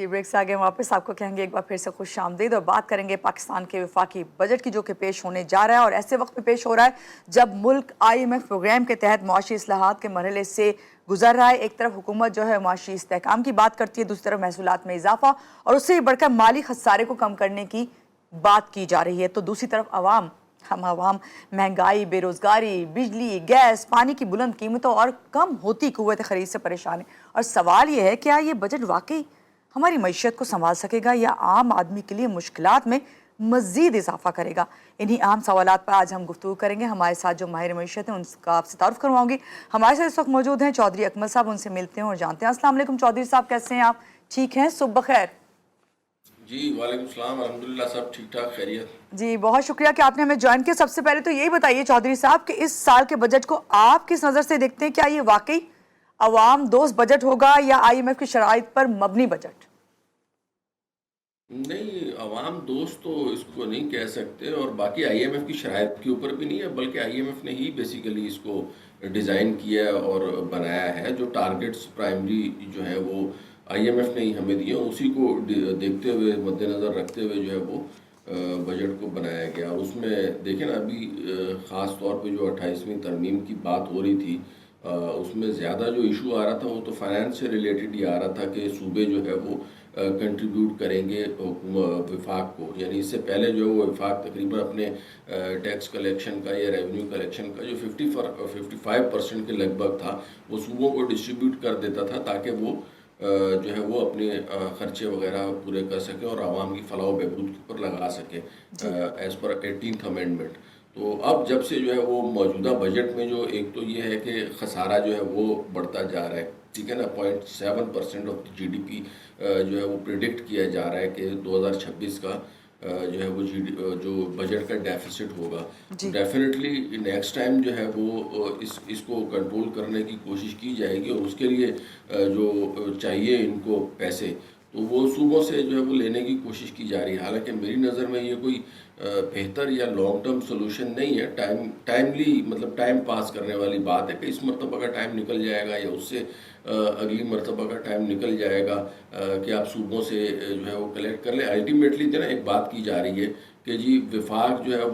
جی break سے آگے واپس آپ کو کہیں گے ایک بار پھر سے خوش آمدید اور بات کریں گے پاکستان کے وفاقی بجٹ کی جو کہ پیش ہونے جا رہا ہے اور ایسے وقت میں پیش ہو رہا ہے جب ملک IMF پروگرام کے تحت معاشی اصلاحات کے مرحلے سے گزر رہا ہے۔ ایک طرف حکومت جو ہے معاشی استحکام کی بات کرتی ہے، دوسری طرف محصولات میں اضافہ اور اس سے بڑھ کر مالی خسارے کو کم کرنے کی بات کی جا رہی ہے، تو دوسری طرف ہم عوام مہنگائی، بے روزگاری، بجلی، گیس، پانی کی بلند قیمتوں اور کم ہوتی قوت خرید سے پریشان ہیں۔ اور سوال یہ ہے کیا یہ بجٹ واقعی ہماری معیشت کو سنبھال سکے گا یا عام آدمی کے لیے مشکلات میں مزید اضافہ کرے گا؟ انہی اہم سوالات پر آج ہم گفتگو کریں گے۔ ہمارے ساتھ جو ماہر معیشت ہیں ان کا آپ سے تعارف کرواؤں گی۔ ہمارے ساتھ اس وقت موجود ہیں چودھری اکمل صاحب، ان سے ملتے ہیں اور جانتے ہیں۔ السلام علیکم چودھری صاحب، کیسے ہیں آپ؟ ٹھیک ہیں؟ صبح بخیر۔ جی وعلیکم السلام، الحمدللہ سب ٹھیک ٹھاک، خیریت۔ جی بہت شکریہ کہ آپ نے ہمیں جوائن کیا۔ سب سے پہلے تو یہی بتائیے چودھری صاحب کہ اس سال کے بجٹ کو آپ کس نظر سے دیکھتے ہیں؟ کیا یہ واقعی عوام دوست بجٹ ہوگا یا IMF کی شرائط پر مبنی بجٹ؟ نہیں، عوام دوست تو اس کو نہیں کہہ سکتے، اور باقی IMF کی شرائط کے اوپر بھی نہیں ہے، بلکہ IMF نے ہی بیسیکلی اس کو ڈیزائن کیا اور بنایا ہے۔ جو ٹارگٹس پرائمری جو ہے وہ IMF نے ہی ہمیں دیے، اسی کو دیکھتے ہوئے، مد نظر رکھتے ہوئے جو ہے وہ بجٹ کو بنایا گیا۔ اور اس میں دیکھیں نا، ابھی خاص طور پہ جو 28ویں ترمیم کی بات ہو رہی تھی، اس میں زیادہ جو ایشو آ رہا تھا وہ تو فائنانس سے ریلیٹڈ ہی آ رہا تھا کہ صوبے جو ہے وہ کنٹریبیوٹ کریں گے وفاق کو۔ یعنی اس سے پہلے جو ہے وہ وفاق تقریباً اپنے ٹیکس کلیکشن کا یا ریونیو کلیکشن کا جو 55% کے لگ بھگ تھا، وہ صوبوں کو ڈسٹریبیوٹ کر دیتا تھا تاکہ وہ جو ہے وہ اپنے خرچے وغیرہ پورے کر سکیں اور عوام کی فلاح و بہبود کے اوپر لگا سکیں ایز پر 18th امینڈمنٹ۔ تو اب جب سے جو ہے وہ موجودہ بجٹ میں جو ایک تو یہ ہے کہ خسارہ جو ہے وہ بڑھتا جا رہا ہے، ٹھیک ہے نا، 0.7% آف GDP جو ہے وہ پریڈکٹ کیا جا رہا ہے کہ 2026 کا جو ہے وہ جو بجٹ کا ڈیفیسٹ ہوگا۔ ڈیفینیٹلی نیکسٹ ٹائم جو ہے وہ اس کو کنٹرول کرنے کی کوشش کی جائے گی، اور اس کے لیے جو چاہیے ان کو پیسے، تو وہ صوبوں سے جو ہے وہ لینے کی کوشش کی جا رہی ہے۔ حالانکہ میری نظر میں یہ کوئی بہتر یا لانگ ٹرم سولوشن نہیں ہے، ٹائملی مطلب ٹائم پاس کرنے والی بات ہے کہ اس مرتبہ کا ٹائم نکل جائے گا یا اس سے اگلی مرتبہ کا ٹائم نکل جائے گا کہ آپ صوبوں سے جو ہے وہ کلیکٹ کر لیں۔ الٹیمیٹلی جو ہے نا ایک بات کی جا رہی ہے کہ جی وفاق جو ہے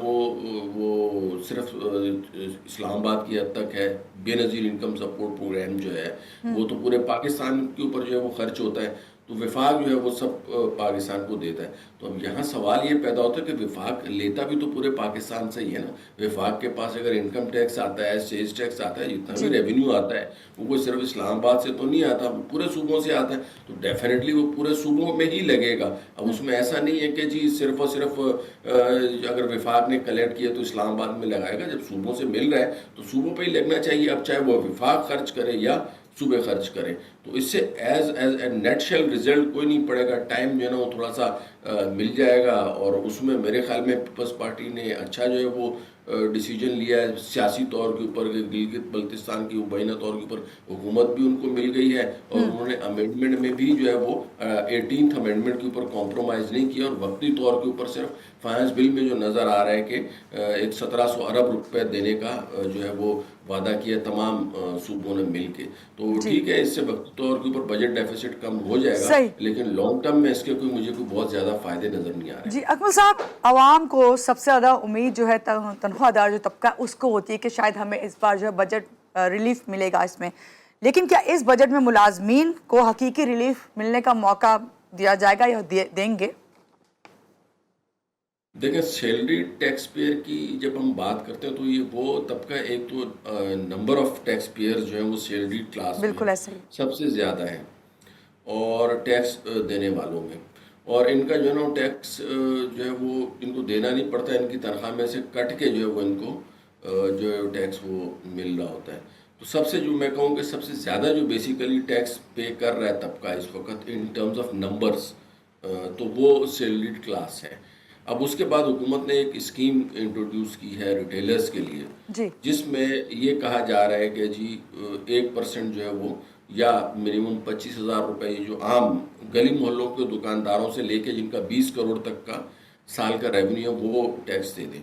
وہ صرف اسلام آباد کی حد تک ہے، بے نظیر انکم سپورٹ پروگرام جو ہے وہ تو پورے پاکستان کے اوپر جو ہے وہ خرچ ہوتا ہے، تو وفاق جو ہے وہ سب پاکستان کو دیتا ہے۔ تو اب یہاں سوال یہ پیدا ہوتا ہے کہ وفاق لیتا بھی تو پورے پاکستان سے ہی ہے نا۔ وفاق کے پاس اگر انکم ٹیکس آتا ہے، سیلز ٹیکس آتا ہے، جتنا بھی ریونیو آتا ہے وہ کوئی صرف اسلام آباد سے تو نہیں آتا، وہ پورے صوبوں سے آتا ہے، تو ڈیفینیٹلی وہ پورے صوبوں میں ہی لگے گا۔ اب اس میں ایسا نہیں ہے کہ جی صرف اور صرف اگر وفاق نے کلیکٹ کیا تو اسلام آباد میں لگائے گا۔ جب صوبوں سے مل رہا ہے تو صوبوں پہ ہی لگنا چاہیے، اب چاہے وہ وفاق خرچ کرے یا صوبے خرچ کریں۔ تو اس سے as a net shell result کوئی نہیں پڑے گا، ٹائم جو ہے نا وہ تھوڑا سا مل جائے گا، اور اس میں میرے خیال میں پیپلز پارٹی نے اچھا جو ہے وہ ڈیسیجن لیا ہے سیاسی طور کے اوپر کہ گلگت بلتستان کی مبینہ طور کے اوپر حکومت بھی ان کو مل گئی ہے، اور انہوں نے امینڈمنٹ میں بھی جو ہے وہ 18th امینڈمنٹ کے اوپر کمپرومائز نہیں کیا، اور وقتی طور کے اوپر صرف فائنانس بل میں جو نظر آ رہا ہے کہ ایک 1700 ارب روپے دینے کا جو ہے وہ وعدہ کیا تمام صوبوں نے مل کے۔ تو ٹھیک ہے، اس سے وقتی طور کے اوپر بجٹ ڈیفیسٹ کم ہو جائے گا، لیکن لانگ ٹرم میں اس کے مجھے کوئی بہت زیادہ فائدے نظر نہیں آ رہے۔ جی اکمل صاحب، عوام کو سب سے زیادہ امید جو ہے تنخواہ دار جو طبقہ اس کو ہوتی ہے کہ شاید ہمیں اس بار جو ہے بجٹ ریلیف ملے گا اس میں، لیکن کیا اس بجٹ میں ملازمین کو حقیقی ریلیف ملنے کا موقع دیا جائے گا یا دیں گے؟ دیکھیں، سیلری ٹیکس پیئر کی جب ہم بات کرتے ہیں تو یہ وہ طبقہ، ایک تو نمبر آف ٹیکس پیئر جو ہیں وہ سیلری کلاس میں سب سے زیادہ ہیں، اور ٹیکس دینے والوں میں، اور ان کا جو ہے نا ٹیکس جو ہے وہ ان کو دینا نہیں پڑتا، ان کی تنخواہ میں سے کٹ کے جو ہے وہ ان کو جو ہے ٹیکس وہ مل رہا ہوتا ہے۔ تو سب سے جو میں کہوں کہ سب سے زیادہ جو بیسیکلی ٹیکس پے کر رہا ہے طبقہ اس وقت ان ٹرمز آف نمبرز، تو وہ سیلریڈ کلاس ہے۔ اب اس کے بعد حکومت نے ایک اسکیم انٹروڈیوس کی ہے ریٹیلرز کے لیے، جس میں یہ کہا جا رہا ہے کہ جی 1% جو ہے وہ یا منیمم 25,000 روپے جو عام گلی محلوں کے دکانداروں سے لے کے جن کا 20 کروڑ تک کا سال کا ریونیو وہ ٹیکس دے دیں۔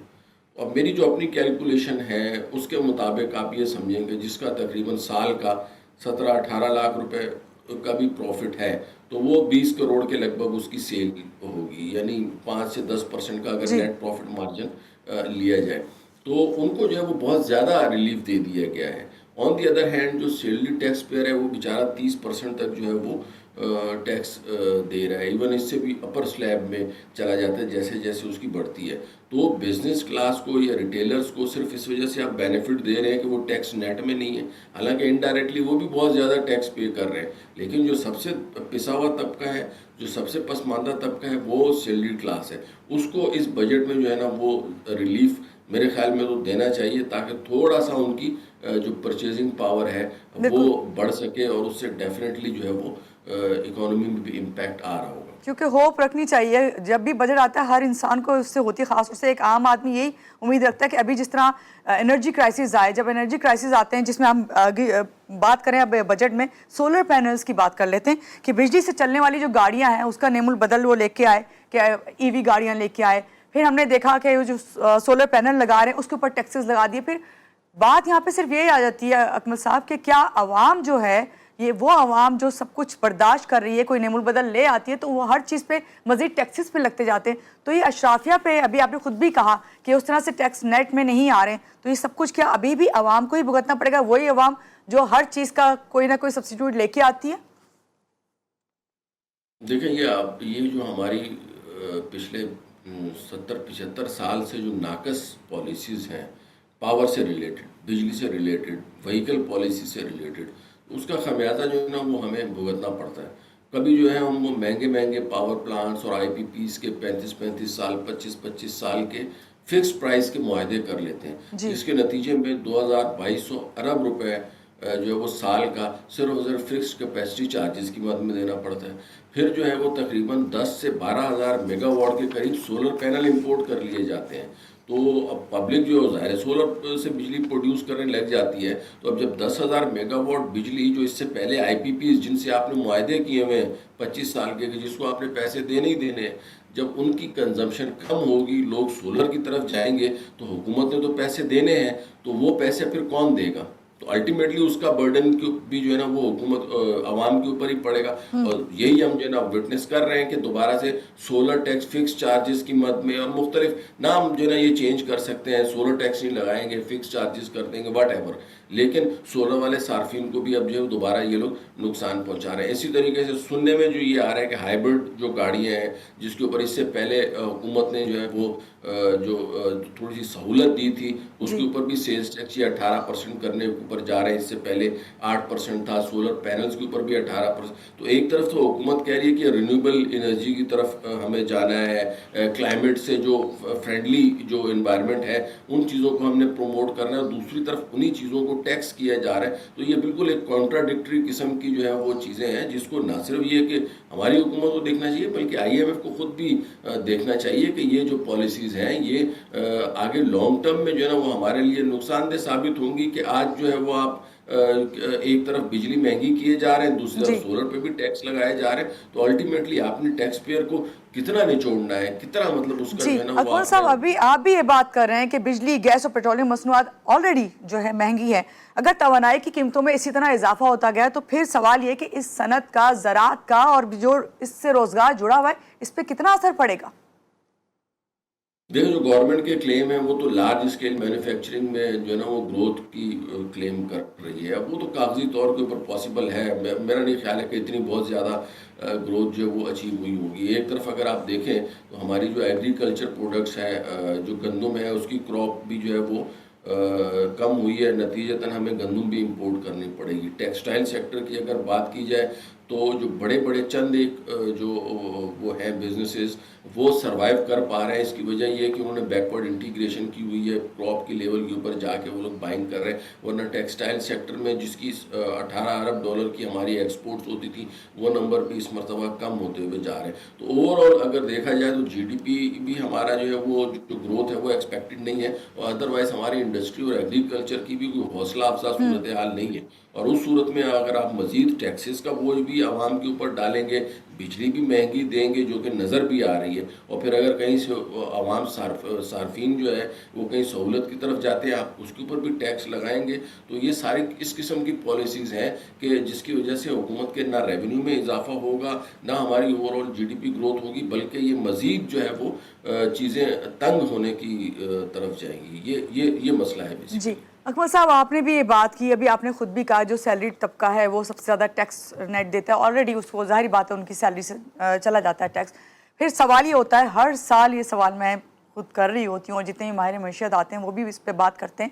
اور میری جو اپنی کیلکولیشن ہے اس کے مطابق آپ یہ سمجھیں کہ جس کا تقریباً سال کا 17-18 لاکھ روپے کا بھی پروفٹ ہے تو وہ 20 کروڑ کے لگ بھگ اس کی سیل ہوگی، یعنی 5 سے 10% کا اگر نیٹ پروفٹ مارجن لیا جائے تو ان کو جو ہے وہ بہت زیادہ ریلیف دے دیا گیا ہے. آن دی ادر ہینڈ جو سیلری ٹیکس پیئر ہے وہ بیچارہ 30% تک جو ہے وہ ٹیکس دے رہا ہے، ایون اس سے بھی اپر سلیب میں چلا جاتا ہے جیسے جیسے اس کی بڑھتی ہے. تو بزنس کلاس کو یا ریٹیلرز کو صرف اس وجہ سے آپ بینیفٹ دے رہے ہیں کہ وہ ٹیکس نیٹ میں نہیں ہے، حالانکہ انڈائریکٹلی وہ بھی بہت زیادہ ٹیکس پے کر رہے ہیں. لیکن جو سب سے پسا ہوا طبقہ ہے، جو سب سے پسماندہ طبقہ ہے، وہ سیلری کلاس ہے. اس کو اس بجٹ میں جو ہے نا وہ ریلیف میرے خیال میں تو دینا چاہیے تاکہ تھوڑا سا ان کی جو پرچیزنگ پاور ہے وہ بڑھ سکے، اور اس سے ڈیفینیٹلی جو ہے وہ اکانومی میں بھی امپیکٹ آ رہا ہوگا. کیونکہ ہوپ رکھنی چاہیے، جب بھی بجٹ آتا ہے ہر انسان کو اس سے ہوتی ہے، خاص طور سے ایک عام آدمی یہی امید رکھتا ہے کہ ابھی جس طرح انرجی کرائسس آئے، جب انرجی کرائسس آتے ہیں جس میں ہم بات کریں اب بجٹ میں سولر پینلز کی بات کر لیتے ہیں کہ بجلی سے چلنے والی جو گاڑیاں ہیں اس کا نعم البدل وہ لے کے آئے کہ ای وی گاڑیاں لے کے آئے. پھر ہم نے دیکھا کہ جو سولر پینل لگا رہے ہیں اس کے اوپر ٹیکسز لگا دیے. پھر بات یہاں پہ صرف یہی آ جاتی ہے اکمل صاحب کہ کیا عوام جو ہے، یہ وہ عوام جو سب کچھ برداشت کر رہی ہے، کوئی نعم البدل لے آتی ہے تو وہ ہر چیز پہ مزید ٹیکسز پہ لگتے جاتے ہیں. تو یہ اشرافیہ پہ ابھی آپ نے خود بھی کہا کہ اس طرح سے ٹیکس نیٹ میں نہیں آ رہے ہیں، تو یہ سب کچھ کیا ابھی بھی عوام کو ہی بھگتنا پڑے گا، وہی عوام جو ہر چیز کا کوئی نہ کوئی سبسٹیٹیوٹ لے کے آتی ہے؟ دیکھیں یہ جو ہماری پچھلے 70-75 سال سے جو ناقص پالیسیز ہیں، پاور سے ریلیٹڈ، بجلی سے ریلیٹڈ، وہیکل پالیسی سے ریلیٹڈ، اس کا خمیازہ جو ہے نا وہ ہمیں بھگتنا پڑتا ہے. کبھی جو ہے ہم وہ مہنگے پاور پلانٹس اور آئی پی پیز کے 35 سال 25 سال کے فکس پرائز کے معاہدے کر لیتے ہیں، جس کے نتیجے میں 2200 ارب روپے جو ہے وہ سال کا صرف فکس کیپیسٹی چارجز کی مد میں دینا پڑتا ہے. پھر جو ہے وہ تقریباً 10 سے 12,000 میگا واٹ کے قریب سولر پینل امپورٹ کر لیے جاتے ہیں. تو اب پبلک جو ظاہر سولر سے بجلی پروڈیوس کرنے لگ جاتی ہے، تو اب جب 10,000 میگا واٹ بجلی جو اس سے پہلے آئی پی پیز جن سے آپ نے معاہدے کیے ہوئے ہیں 25 سال کے جس کو آپ نے پیسے دینے ہی دینے ہیں، جب ان کی کنزمپشن کم ہوگی، لوگ سولر کی طرف جائیں گے تو حکومت نے تو پیسے دینے ہیں، تو وہ پیسے پھر کون دے گا؟ تو الٹیمیٹلی اس کا برڈن بھی جو ہے نا وہ حکومت عوام کے اوپر ہی پڑے گا. اور یہی ہم جو ہے نا وٹنس کر رہے ہیں کہ دوبارہ سے سولر ٹیکس فکس چارجز کی مد میں، اور مختلف نام جو ہے نا یہ چینج کر سکتے ہیں، سولر ٹیکس نہیں لگائیں گے، فکس چارجز کر دیں گے، واٹ ایور، لیکن سولر والے صارفین کو بھی اب جو ہے دوبارہ یہ لوگ نقصان پہنچا رہے ہیں. اسی طریقے سے سننے میں جو یہ آ رہا ہے کہ ہائیبرڈ جو گاڑیاں ہیں جس کے اوپر اس سے پہلے حکومت نے جو ہے وہ جو تھوڑی سی سہولت دی تھی، اس کے اوپر بھی سیلز ٹیکس یہ 18% کرنے کے اوپر جا رہے ہیں. اس سے پہلے 8% تھا، سولر پینلز کے اوپر بھی 18%. تو ایک طرف تو حکومت کہہ رہی ہے کہ رینیوبل انرجی کی طرف ہمیں جانا ہے، کلائمیٹ سے جو فرینڈلی جو انوائرمنٹ ہے ان چیزوں کو ہم نے پروموٹ کرنا ہے، اور دوسری طرف انہی چیزوں کو ٹیکس کیا جا رہا ہے. تو یہ بالکل ایک کانٹراڈکٹری قسم کی جو ہے وہ چیزیں ہیں، جس کو نہ صرف یہ کہ ہماری حکومت کو دیکھنا چاہیے بلکہ آئی ایم ایف کو خود بھی دیکھنا چاہیے کہ یہ جو پالیسیز ہیں یہ آگے لانگ ٹرم میں جو ہے نا وہ ہمارے لیے نقصان دہ ثابت ہوں گی. کہ آج جو ہے وہ آپ ایک طرف بجلی مہنگی کیے جا رہے ہیں، دوسری طرف سولر پہ بھی ٹیکس لگائے جا رہے ہیں، تو الٹیمیٹلی آپ نے ٹیکس پیئر کو کتنا نچوڑنا ہے، کتنا مطلب اس کا جو ہے نا وہ اکمل صاحب ابھی آپ بھی یہ بات کر رہے ہیں کہ بجلی، گیس اور پیٹرولیم مصنوعات آلریڈی جو ہے مہنگی ہے. اگر توانائی کی قیمتوں میں اسی طرح اضافہ ہوتا گیا تو پھر سوال یہ کہ اس صنعت کا، زراعت کا اور جو اس سے روزگار جڑا ہوا ہے اس پہ کتنا اثر پڑے گا؟ دیکھیں جو گورنمنٹ کے کلیم ہیں وہ تو لارج اسکیل مینوفیکچرنگ میں جو ہے نا وہ گروتھ کی کلیم کر رہی ہے. اب وہ تو کاغذی طور کے اوپر پاسبل ہے، میرا نہیں خیال ہے کہ اتنی بہت زیادہ گروتھ جو ہے وہ اچیو ہوئی ہوگی. ایک طرف اگر آپ دیکھیں تو ہماری جو ایگریکلچر پروڈکٹس ہے، جو گندم ہے اس کی کراپ بھی جو ہے وہ کم ہوئی ہے، نتیجتاً ہمیں گندم بھی امپورٹ کرنی پڑے گی. ٹیکسٹائل سیکٹر کی اگر بات کی جائے تو جو بڑے چند ایک جو وہ ہیں بزنسز وہ سروائیو کر پا رہے ہیں. اس کی وجہ یہ ہے کہ انہوں نے بیکورڈ انٹیگریشن کی ہوئی ہے، کراپ کی لیول کے اوپر جا کے وہ لوگ بائنگ کر رہے ہیں. ورنہ ٹیکسٹائل سیکٹر میں جس کی 18 ارب ڈالر کی ہماری ایکسپورٹس ہوتی تھی، وہ نمبر بھی اس مرتبہ کم ہوتے ہوئے جا رہے ہیں. تو اوور آل اگر دیکھا جائے تو جی ڈی پی بھی ہمارا جو ہے وہ جو گروتھ ہے وہ ایکسپیکٹڈ نہیں ہے، اور ادروائز ہماری انڈسٹری اور ایگریکلچر کی بھی کوئی حوصلہ افزا صورتحال نہیں ہے. اور اس صورت میں اگر آپ مزید ٹیکسز کا بوجھ بھی عوام کے اوپر ڈالیں گے، بجلی بھی مہنگی دیں گے جو کہ نظر بھی آ رہی ہے، اور پھر اگر کہیں سے عوام صارفین جو ہے وہ کہیں سہولت کی طرف جاتے ہیں آپ اس کے اوپر بھی ٹیکس لگائیں گے، تو یہ ساری اس قسم کی پالیسیز ہیں کہ جس کی وجہ سے حکومت کے نہ ریونیو میں اضافہ ہوگا، نہ ہماری اوور آل GDP گروتھ ہوگی، بلکہ یہ مزید جو ہے وہ چیزیں تنگ ہونے کی طرف جائیں گی۔ یہ مسئلہ ہے بیسیکلی۔ جی اکمل صاحب، آپ نے بھی یہ بات کی، ابھی آپ نے خود بھی کہا جو سیلری طبقہ ہے وہ سب سے زیادہ ٹیکس نیٹ دیتا ہے، آلریڈی اس کو ظاہری بات ہے ان کی سیلری سے چلا جاتا ہے ٹیکس۔ پھر سوال یہ ہوتا ہے، ہر سال یہ سوال میں خود کر رہی ہوتی ہوں اور جتنے بھی ماہر معیشت آتے ہیں وہ بھی اس پہ بات کرتے ہیں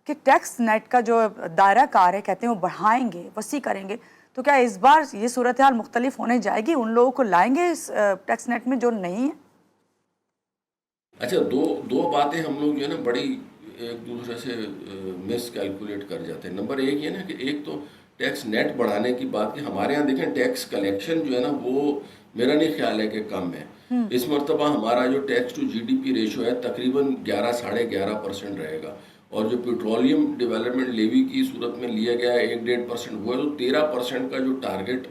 کہ ٹیکس نیٹ کا جو دائرہ کار ہے کہتے ہیں وہ بڑھائیں گے، وسیع کریں گے، تو کیا اس بار یہ صورتحال مختلف ہونے جائے گی؟ ان لوگوں کو لائیں گے اس ٹیکس نیٹ میں جو نہیں ہے؟ اچھا، دو باتیں ہم لوگ جو ہے نا بڑی ایک دوسرے سے مس کیلکولیٹ کر جاتے ہیں۔ نمبر ایک یہ نا کہ ایک تو ٹیکس نیٹ بڑھانے کی بات، کہ ہمارے ہاں دیکھیں ٹیکس کلیکشن جو ہے نا وہ میرا نہیں خیال ہے کہ کم ہے۔ اس مرتبہ ہمارا جو ٹیکس ٹو GDP ریشو ہے تقریباً 11-11.5% رہے گا، اور جو پیٹرولیم ڈیولپمنٹ لیوی کی صورت میں لیا گیا ہے 1-1.5% وہ ہے، تو 13% کا جو ٹارگٹ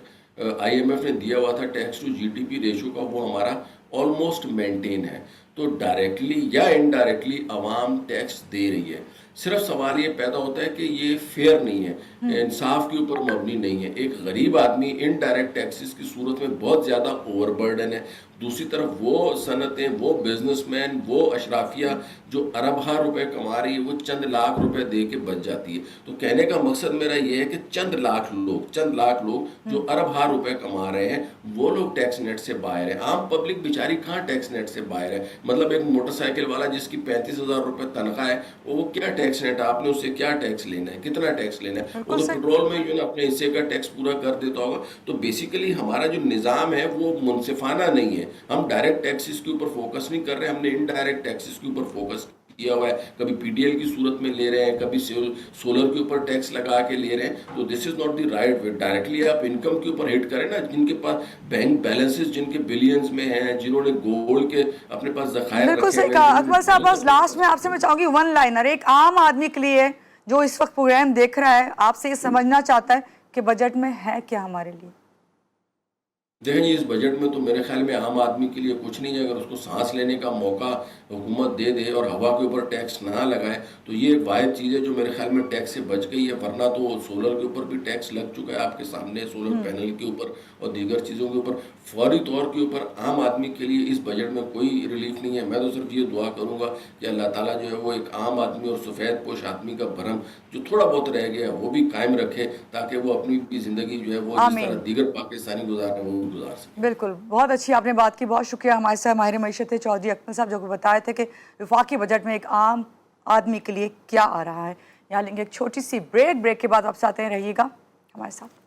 IMF نے دیا ہوا تھا ٹیکس ٹو GDP ریشو کا، وہ ہمارا آلموسٹ مینٹین ہے۔ تو ڈائریکٹلی یا انڈائریکٹلی عوام ٹیکس دے رہی ہے، صرف سوال یہ پیدا ہوتا ہے کہ یہ فیئر نہیں ہے، انصاف کے اوپر مبنی نہیں ہے۔ ایک غریب آدمی انڈائریکٹ ٹیکسز کی صورت میں بہت زیادہ اوور برڈن ہے، دوسری طرف وہ صنعتیں، وہ بزنس مین، وہ اشرافیہ جو اربہ روپے کما رہی ہے وہ چند لاکھ روپے دے کے بچ جاتی ہے۔ تو کہنے کا مقصد میرا یہ ہے کہ چند لاکھ لوگ جو اربہ روپے کما رہے ہیں وہ لوگ ٹیکس نیٹ سے باہر ہیں۔ عام پبلک بیچاری کہاں ٹیکس نیٹ سے باہر ہے؟ مطلب ایک موٹر سائیکل والا جس کی 35,000 روپے تنخواہ ہے، وہ کیا ٹیکس نیٹ؟ آپ نے اس سے کیا ٹیکس لینا ہے؟ کتنا ٹیکس لینا ہے؟ وہ تو پیٹرول میں جو ہے اپنے حصے کا ٹیکس پورا کر دیتا ہوگا۔ تو بیسیکلی ہمارا جو نظام ہے وہ منصفانہ نہیں ہے۔ ہم ڈائریکٹ ٹیکسز کے اوپر فوکس نہیں کر رہے، ہم نے انڈائریکٹ ٹیکسز کے اوپر فوکس کیا ہوا ہے۔ کبھی PDL کی صورت میں لے رہے ہیں، کبھی سولر کے اوپر ٹیکس لگا کے لے رہے ہیں، تو this is not the right way. Directly آپ انکم کے اوپر ہٹ کریں نا، جن کے پاس بینک بیلنسز جن کے بلینز میں ہیں، جنہوں نے گولڈ کے اپنے پاس ذخائر رکھے بالکل صحیح کہا اکمل صاحب۔ بس لاسٹ میں آپ سے میں چاہوں گی ون لائنر، ایک عام آدمی کے لیے جو اس وقت پروگرام دیکھ رہا ہے، آپ سے یہ سمجھنا چاہتا ہے کہ بجٹ میں ہے کیا ہمارے لیے؟ دیکھیں جی، اس بجٹ میں تو میرے خیال میں عام آدمی کے لیے کچھ نہیں ہے۔ اگر اس کو سانس لینے کا موقع حکومت دے دے اور ہوا کے اوپر ٹیکس نہ لگائے تو یہ ایک واحد چیز ہے جو میرے خیال میں ٹیکس سے بچ گئی ہے، ورنہ تو سولر کے اوپر بھی ٹیکس لگ چکا ہے آپ کے سامنے، سولر پینل کے اوپر اور دیگر چیزوں کے اوپر۔ فوری طور کے اوپر عام آدمی کے لیے اس بجٹ میں کوئی ریلیف نہیں ہے۔ میں تو صرف یہ دعا کروں گا کہ اللہ تعالیٰ جو ہے وہ ایک عام آدمی اور سفید پوش آدمی کا بھرم جو تھوڑا بہت رہ گیا ہے وہ بھی قائم رکھے، تاکہ وہ اپنی بھی زندگی جو ہے وہ جس طرح دیگر پاکستانی گزار رہے ہیں وہ گزار سکے۔ بالکل، بہت اچھی آپ نے بات کی، بہت شکریہ۔ ہمارے ساتھ ماہر معیشت تھے چودھری اکمل صاحب، جو کہ بتائے تھے کہ وفاقی بجٹ میں ایک عام آدمی کے لیے کیا آ رہا ہے۔ یہاں لیں گے ایک چھوٹی سی بریک کے بعد واپس آتے ہیں، رہیے گا ہمارے ساتھ۔